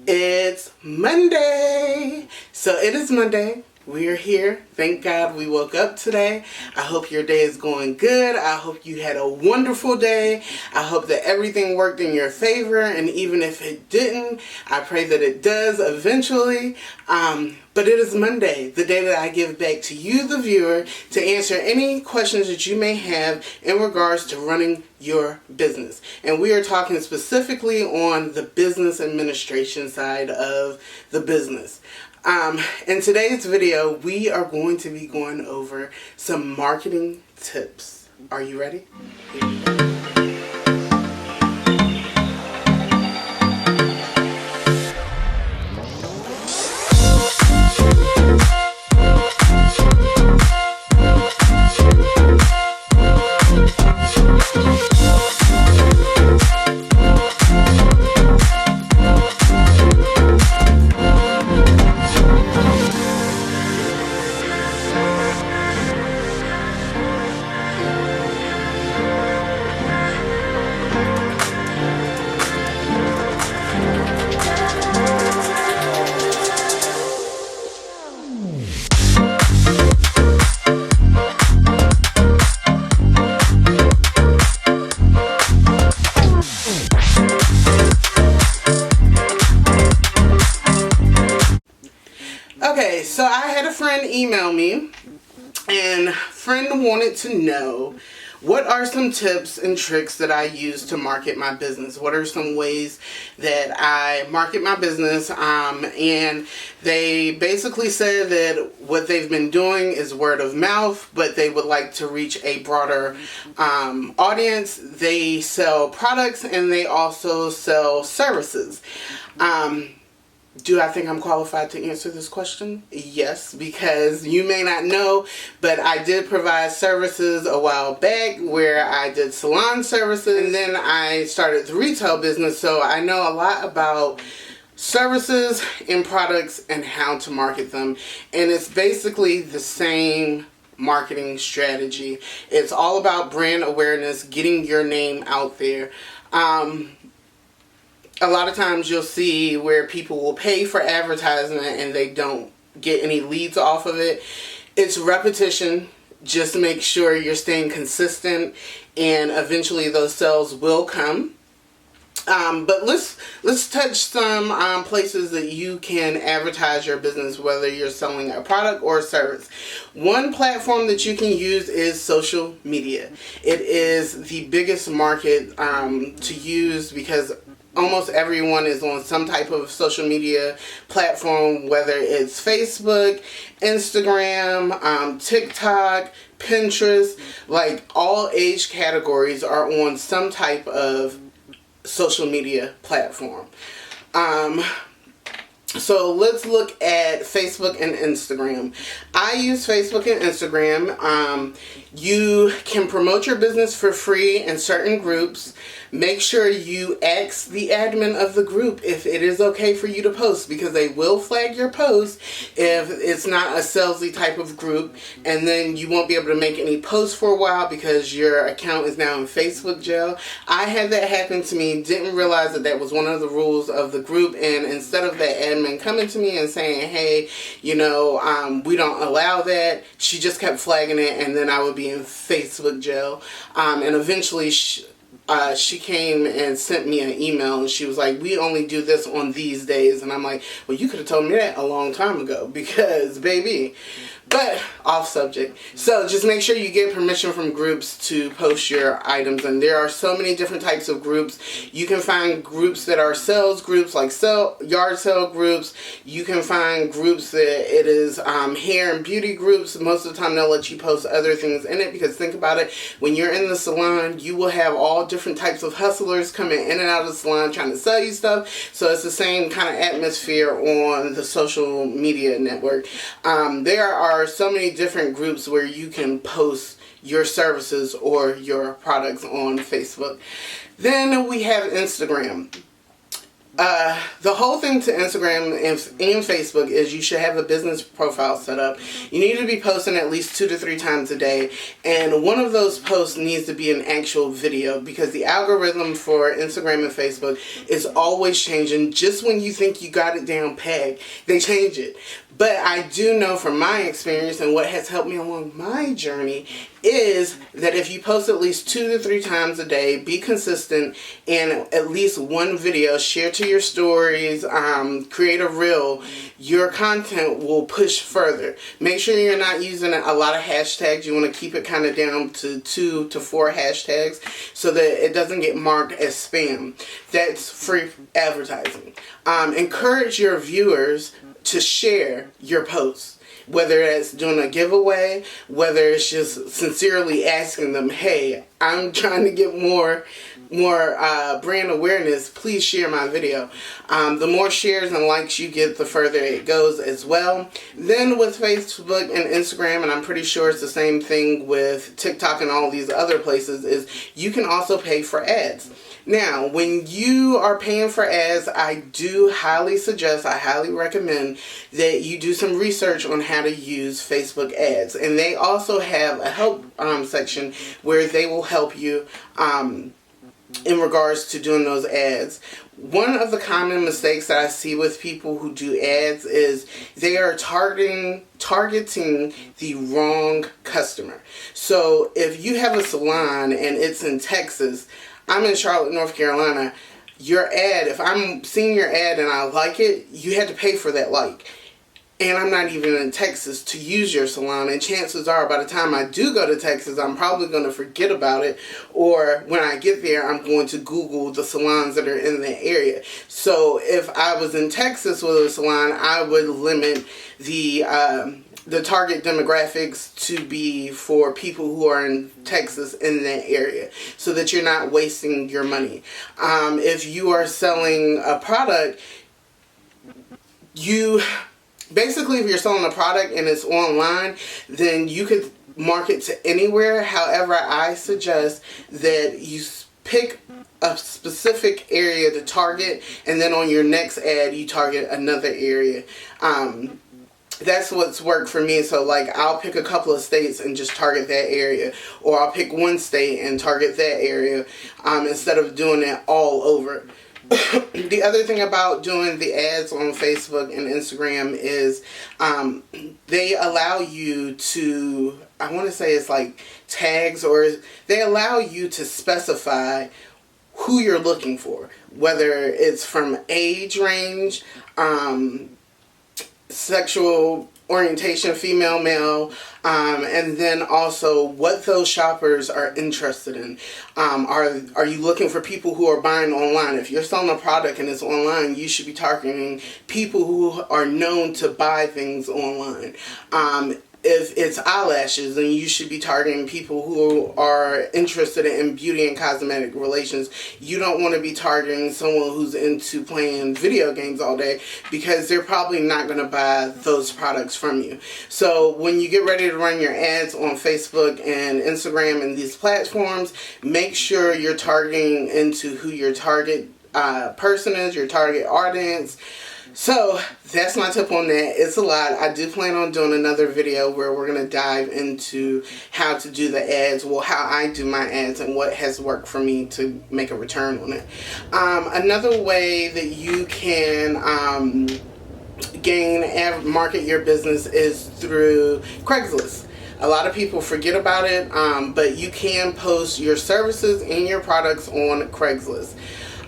It's Monday. So it is Monday. We are here. Thank God we woke up today. I hope your day is going good. I hope you had a wonderful day. I hope that everything worked in your favor. And even if it didn't, I pray that it does eventually. But it is Monday, the day that I give back to you, the viewer, to answer any questions that you may have in regards to running your business. And we are talking specifically on the business administration side of the business. In today's video, we are going to be going over some marketing tips. Are you ready? Here we go. Okay, so I had a friend email me, and friend wanted to know what are some tips and tricks that I use to market my business. What are some ways that I market my business? And they basically said that what they've been doing is word of mouth, but they would like to reach a broader audience. They sell products and they also sell services. Do I think I'm qualified to answer this question? Yes, because you may not know, but I did provide services a while back where I did salon services, and then I started the retail business, so I know a lot about services and products and how to market them. And it's basically the same marketing strategy. It's all about brand awareness, getting your name out there. A lot of times you'll see where people will pay for advertisement and they don't get any leads off of it. It's repetition. Just make sure you're staying consistent and eventually those sales will come. But let's touch some places that you can advertise your business, whether you're selling a product or a service. One platform that you can use is social media. It is the biggest market to use because almost everyone is on some type of social media platform, whether it's Facebook, Instagram, TikTok, Pinterest. Like all age categories are on some type of social media platform. So let's look at Facebook and Instagram. I use Facebook and Instagram. You can promote your business for free in certain groups. Make sure you ask the admin of the group if it is okay for you to post, because they will flag your post if it's not a salesy type of group, and then you won't be able to make any posts for a while because your account is now in Facebook jail. I had that happen to me, didn't realize that that was one of the rules of the group, and instead of that admin coming to me and saying, hey, we don't allow that, she just kept flagging it, and then I would be in Facebook jail. And eventually she came and sent me an email and she was like, we only do this on these days. And I'm like, well, you could have told me that a long time ago, because baby. But off subject. So just make sure you get permission from groups to post your items. And there are so many different types of groups. You can find groups that are sales groups, like yard sale groups. You can find groups that it is hair and beauty groups. Most of the time they'll let you post other things in it, because think about it, when you're in the salon, you will have all different types of hustlers coming in and out of the salon trying to sell you stuff. So it's the same kind of atmosphere on the social media network. There are so many different groups where you can post your services or your products on Facebook. Then we have Instagram. The whole thing to Instagram and Facebook is you should have a business profile set up. You need to be posting at least 2 to 3 times a day, and one of those posts needs to be an actual video, because the algorithm for Instagram and Facebook is always changing. Just when you think you got it down pat, they change it. But I do know from my experience, and what has helped me along my journey, is that if you post at least 2 to 3 times a day, be consistent, and at least one video, share to your stories, create a reel, your content will push further. Make sure you're not using a lot of hashtags. You want to keep it kind of down to 2 to 4 hashtags so that it doesn't get marked as spam. That's free advertising. Encourage your viewers to share your posts, whether it's doing a giveaway, whether it's just sincerely asking them, hey, I'm trying to get more brand awareness, please share my video. The more shares and likes you get, the further it goes as well. Then with Facebook and Instagram, and I'm pretty sure it's the same thing with TikTok and all these other places, is you can also pay for ads. Now, when you are paying for ads, I do highly suggest, I highly recommend that you do some research on how to use Facebook ads. And they also have a help section where they will help you in regards to doing those ads. One of the common mistakes that I see with people who do ads is they are targeting the wrong customer. So if you have a salon and it's in Texas, I'm in Charlotte, North Carolina, your ad, if I'm seeing your ad and I like it, you had to pay for that like. And I'm not even in Texas to use your salon, and chances are by the time I do go to Texas, I'm probably going to forget about it, or when I get there, I'm going to Google the salons that are in the area. So if I was in Texas with a salon, I would limit the target demographics to be for people who are in Texas in that area, so that you're not wasting your money. If you are selling a product, basically, if you're selling a product and it's online, then you could market to anywhere. However, I suggest that you pick a specific area to target, and then on your next ad, you target another area. That's what's worked for me. So like, I'll pick a couple of states and just target that area, or I'll pick one state and target that area, instead of doing it all over. The other thing about doing the ads on Facebook and Instagram is they allow you to, I want to say it's like tags, or they allow you to specify who you're looking for, whether it's from age range, sexual orientation, female, male, and then also what those shoppers are interested in. Are you looking for people who are buying online? If you're selling a product and it's online, you should be targeting people who are known to buy things online. If it's eyelashes, then you should be targeting people who are interested in beauty and cosmetic relations. You don't want to be targeting someone who's into playing video games all day, because they're probably not going to buy those products from you. So when you get ready to run your ads on Facebook and Instagram and these platforms, make sure you're targeting into who your target person is, your target audience. So that's my tip on that. It's a lot. I do plan on doing another video where we're going to dive into how to do the ads, well, how I do my ads and what has worked for me to make a return on it. Another way that you can gain and market your business is through Craigslist. A lot of people forget about it, but you can post your services and your products on Craigslist.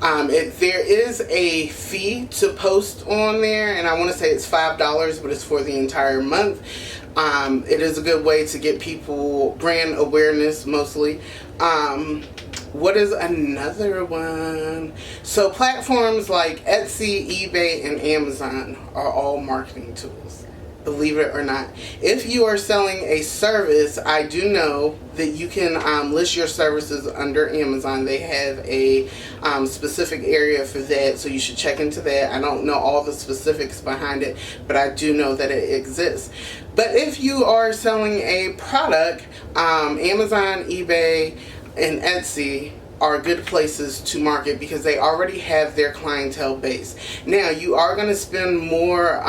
There is a fee to post on there, and I want to say it's $5, but it's for the entire month. It is a good way to get people brand awareness mostly. What is another one? So platforms like Etsy, eBay, and Amazon are all marketing tools. Believe it or not. If you are selling a service, I do know that you can list your services under Amazon. They have a specific area for that, so you should check into that. I don't know all the specifics behind it, but I do know that it exists. But if you are selling a product, Amazon, eBay, and Etsy are good places to market because they already have their clientele base. Now, you are going to spend more,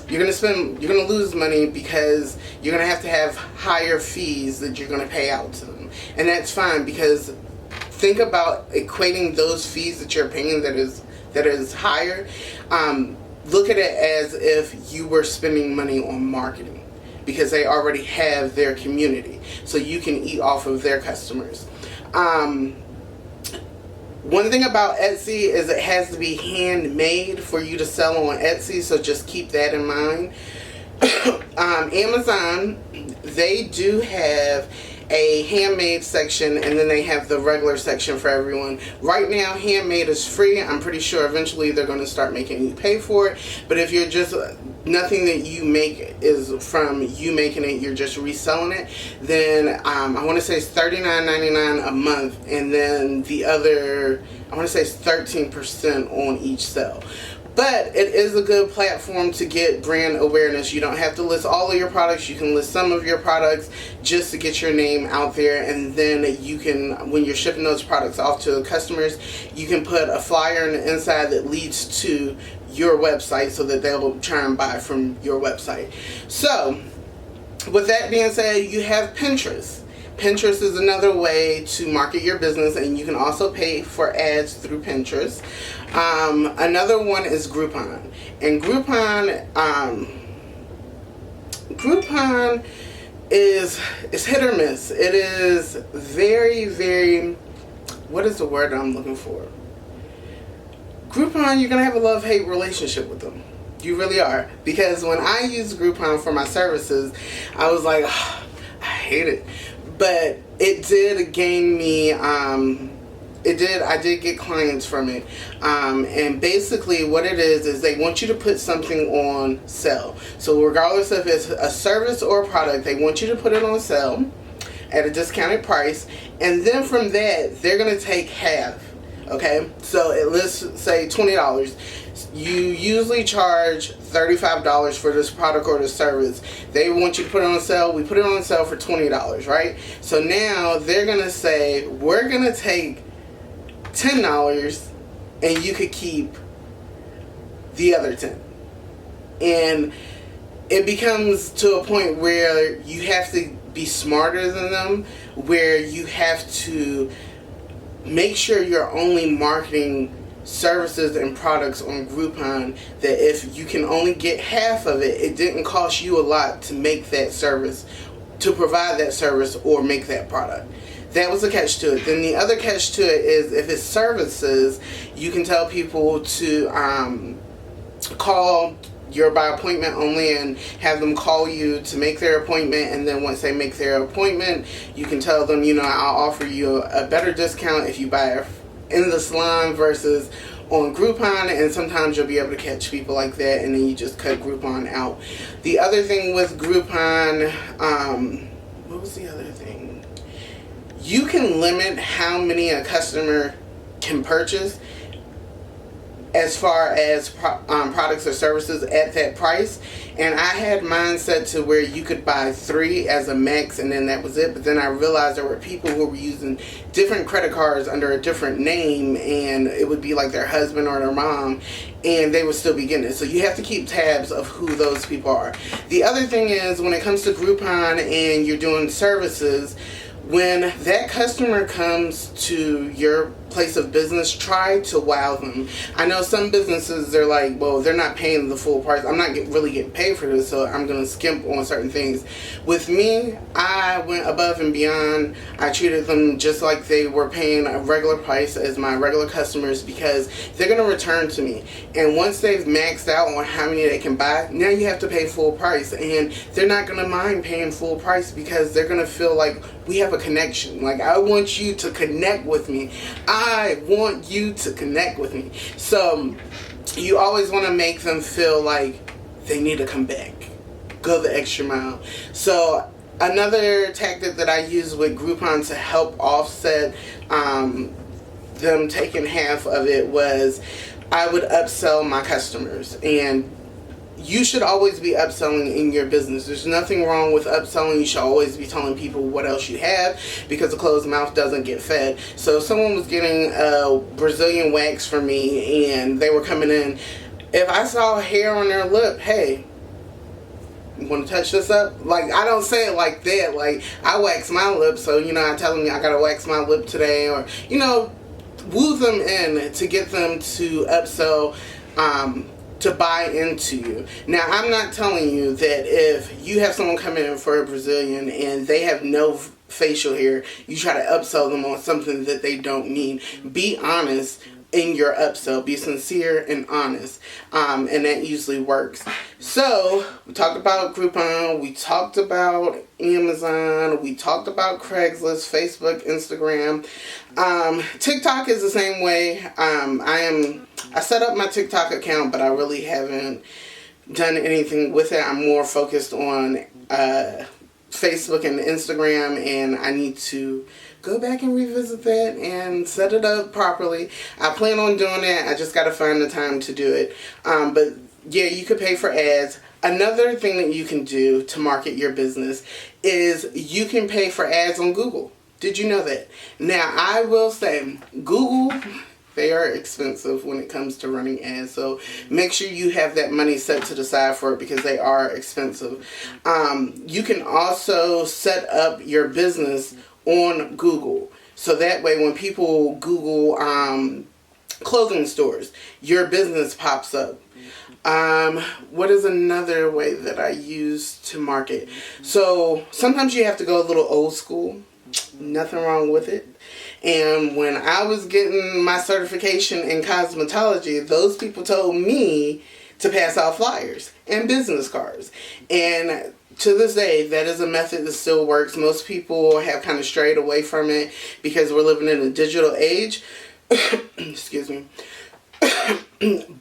you're going to lose money because you're going to have higher fees that you're going to pay out to them. And that's fine, because think about equating those fees that you're paying that is higher. Look at it as if you were spending money on marketing, because they already have their community, so you can eat off of their customers. One thing about Etsy is it has to be handmade for you to sell on Etsy, so just keep that in mind. Amazon, they do have a handmade section, and then they have the regular section for everyone. Right now, handmade is free. I'm pretty sure eventually they're going to start making you pay for it. But if you're just, nothing that you make is from you making it, you're just reselling it, then I want to say it's $39.99 a month, and then the other, I want to say it's 13% on each sale. But it is a good platform to get brand awareness. You don't have to list all of your products. You can list some of your products just to get your name out there. And then you can, when you're shipping those products off to customers, you can put a flyer on the inside that leads to your website so that they'll try and buy from your website. So, with that being said, you have Pinterest. Pinterest is another way to market your business, and you can also pay for ads through Pinterest. Another one is Groupon. And Groupon is hit or miss. It is very, very, what is the word I'm looking for? Groupon, you're going to have a love-hate relationship with them. You really are. Because when I used Groupon for my services, I was like, oh, I hate it. But it did gain me, I did get clients from it. And basically what it is they want you to put something on sale. So regardless if it's a service or a product, they want you to put it on sale at a discounted price. And then from that, they're going to take half. Okay, so let's say $20. You usually charge $35 for this product or this service. They want you to put it on sale. We put it on sale for $20, right? So now they're going to say, we're going to take $10 and you could keep the other 10. And it becomes to a point where you have to be smarter than them, where you have to make sure you're only marketing services and products on Groupon, that if you can only get half of it, it didn't cost you a lot to make that service, to provide that service or make that product. That was a catch to it. Then the other catch to it is if it's services, you can tell people to call you're by appointment only and have them call you to make their appointment, and then once they make their appointment, you can tell them, I'll offer you a better discount if you buy in the salon versus on Groupon, and sometimes you'll be able to catch people like that, and then you just cut Groupon out. The other thing with Groupon, what was the other thing? You can limit how many a customer can purchase as far as products or services at that price. And I had mine set to where you could buy 3 as a max, and then that was it. But then I realized there were people who were using different credit cards under a different name, and it would be like their husband or their mom, and they would still be getting it. So you have to keep tabs of who those people are. The other thing is, when it comes to Groupon and you're doing services, when that customer comes to your place of business, try to wow them. I know some businesses, they're like, well, they're not paying the full price. I'm not really getting paid for this, so I'm going to skimp on certain things. With me, I went above and beyond. I treated them just like they were paying a regular price as my regular customers, because they're going to return to me. And once they've maxed out on how many they can buy, now you have to pay full price. And they're not going to mind paying full price, because they're going to feel like we have a connection. Like, I want you to connect with me. I want you to connect with me. So you always want to make them feel like they need to come back. Go the extra mile. So another tactic that I use with Groupon to help offset them taking half of it was I would upsell my customers. And you should always be upselling in your business. There's nothing wrong with upselling. You should always be telling people what else you have, because a closed mouth doesn't get fed. So if someone was getting a Brazilian wax from me and they were coming in, if I saw hair on their lip, hey, you want to touch this up? Like, I don't say it like that. Like, I wax my lips, so, I tell them I got to wax my lip today, or, woo them in to get them to upsell, to buy into you. Now, I'm not telling you that if you have someone come in for a Brazilian and they have no facial hair, you try to upsell them on something that they don't need. Be honest in your upsell. Be sincere and honest. And that usually works. So, we talked about Groupon, we talked about Amazon, we talked about Craigslist, Facebook, Instagram. TikTok is the same way. I set up my TikTok account, but I really haven't done anything with it. I'm more focused on Facebook and Instagram, and I need to go back and revisit that and set it up properly. I plan on doing that. I just got to find the time to do it. But yeah, you could pay for ads. Another thing that you can do to market your business is you can pay for ads on Google. Did you know that? Now, I will say, Google, they are expensive when it comes to running ads. So make sure you have that money set to the side for it, because they are expensive. You can also set up your business on Google. So that way when people Google clothing stores, your business pops up. What is another way that I use to market? So sometimes you have to go a little old school. Nothing wrong with it. And when I was getting my certification in cosmetology, those people told me to pass out flyers and business cards. And to this day, that is a method that still works. Most people have kind of strayed away from it because we're living in a digital age. Excuse me.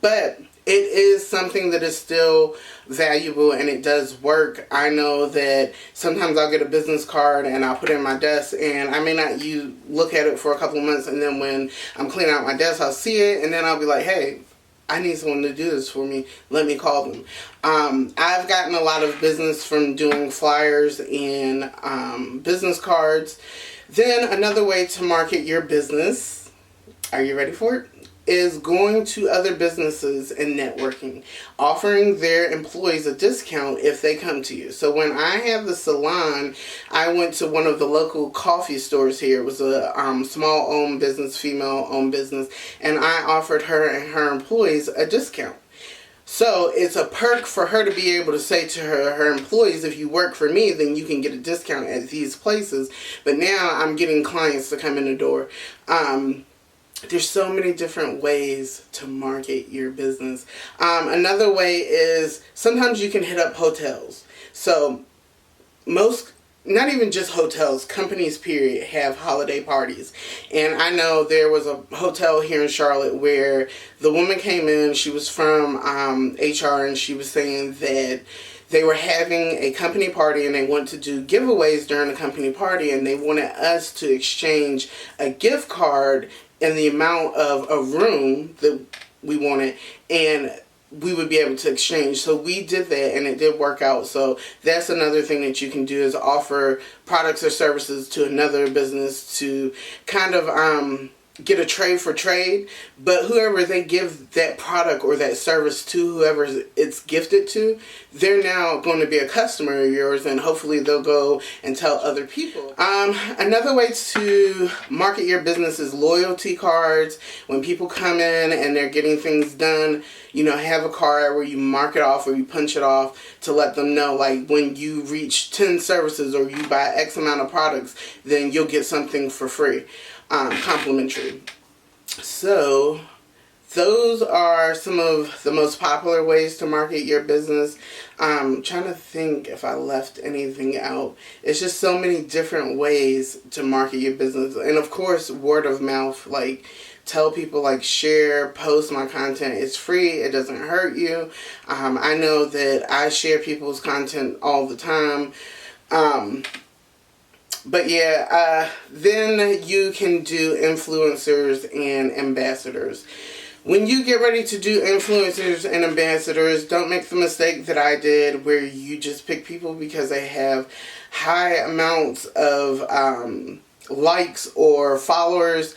But it is something that is still valuable, and it does work. I know that sometimes I'll get a business card and I'll put it in my desk, and I may not look at it for a couple of months, and then when I'm cleaning out my desk, I'll see it, and then I'll be like, hey, I need someone to do this for me. Let me call them. I've gotten a lot of business from doing flyers and business cards. Then another way to market your business, are you ready for it? Is going to other businesses and networking, offering their employees a discount if they come to you. So when I had the salon, I went to one of the local coffee stores here. It was a small owned business, female owned business, and I offered her and her employees a discount. So it's a perk for her to be able to say to her employees, if you work for me, then you can get a discount at these places. But now I'm getting clients to come in the door. There's so many different ways to market your business. Another way is sometimes you can hit up hotels. So not even just hotels, companies period, have holiday parties. And I know there was a hotel here in Charlotte where the woman came in, she was from HR, and she was saying that they were having a company party and they want to do giveaways during the company party, and they wanted us to exchange a gift card in the amount of a room that we wanted, and we would be able to exchange. So we did that, and it did work out. So that's another thing that you can do, is offer products or services to another business to kind of get a trade for trade. But whoever they give that product or that service to, whoever it's gifted to, they're now going to be a customer of yours, and hopefully they'll go and tell other people. Another way to market your business is loyalty cards. When people come in and they're getting things done, have a card where you mark it off or you punch it off to let them know, like, when you reach 10 services or you buy X amount of products, then you'll get something for free. Complimentary. So those are some of the most popular ways to market your business. I'm trying to think if I left anything out. It's just so many different ways to market your business. And of course, word of mouth. Like, tell people, like, share, post my content. It's free. It doesn't hurt you. I know that I share people's content all the time. But yeah, then you can do influencers and ambassadors. when you get ready to do influencers and ambassadors, don't make the mistake that I did where you just pick people because they have high amounts of likes or followers,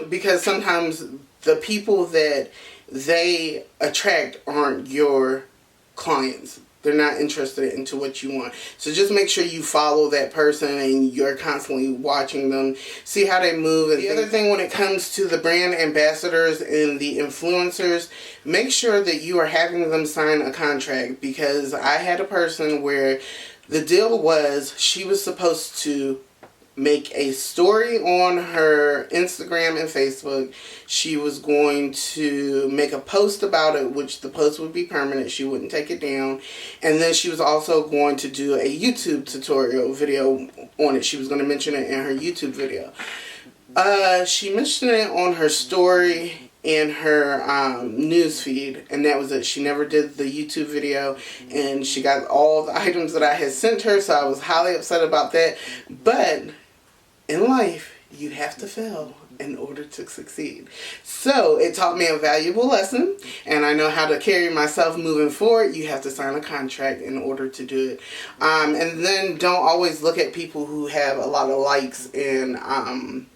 because sometimes the people that they attract aren't your clients. They're not interested into what you want. So just make sure you follow that person and you're constantly watching them, see how they move. And the other thing, when it comes to the brand ambassadors and the influencers, make sure that you are having them sign a contract, because I had a person where the deal was she was supposed to make a story on her Instagram and Facebook. She was going to make a post about it, which the post would be permanent. She wouldn't take it down. And then she was also going to do a YouTube tutorial video on it. She was going to mention it in her YouTube video. She mentioned it on her story in her news feed, and that was it. She never did the YouTube video, and she got all the items that I had sent her, so I was highly upset about that. But in life, you have to fail in order to succeed. So it taught me a valuable lesson, and I know how to carry myself moving forward. You have to sign a contract in order to do it. And then don't always look at people who have a lot of likes and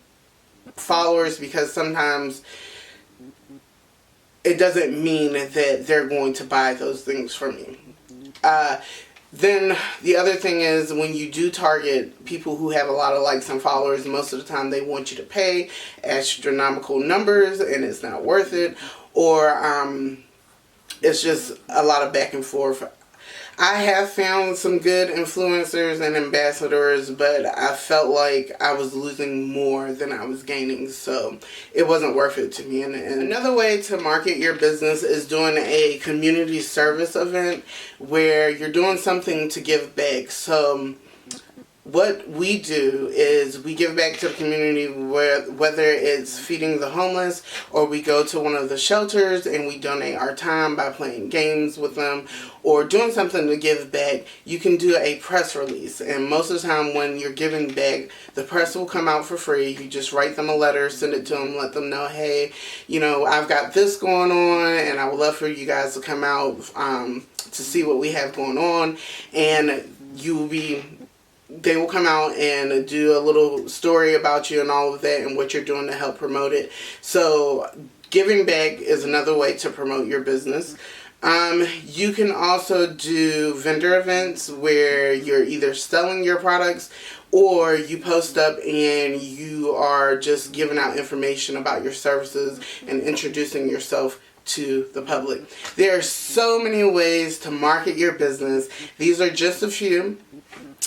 followers, because sometimes it doesn't mean that they're going to buy those things from you. Then the other thing is, when you do target people who have a lot of likes and followers, most of the time they want you to pay astronomical numbers and it's not worth it, or it's just a lot of back and forth. I have found some good influencers and ambassadors, but I felt like I was losing more than I was gaining, so it wasn't worth it to me. And another way to market your business is doing a community service event where you're doing something to give back. So what we do is we give back to the community, whether it's feeding the homeless, or we go to one of the shelters and we donate our time by playing games with them or doing something to give back. You can do a press release, and most of the time when you're giving back, the press will come out for free. You just write them a letter, send it to them, let them know, hey, you know, I've got this going on and I would love for you guys to come out to see what we have going on, and they will come out and do a little story about you and all of that and what you're doing to help promote it. So giving back is another way to promote your business. You can also do vendor events where you're either selling your products or you post up and you are just giving out information about your services and introducing yourself to the public. There are so many ways to market your business. These are just a few.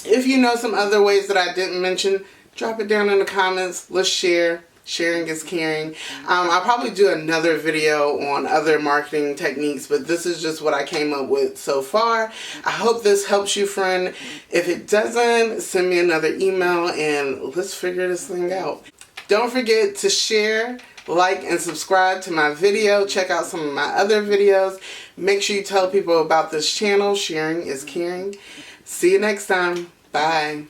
If you know some other ways that I didn't mention, drop it down in the comments. Let's share. Sharing is caring. I'll probably do another video on other marketing techniques, but this is just what I came up with so far. I hope this helps you, friend. If it doesn't, send me another email and let's figure this thing out. Don't forget to share, like, and subscribe to my video. Check out some of my other videos. Make sure you tell people about this channel. Sharing is caring. See you next time. Bye.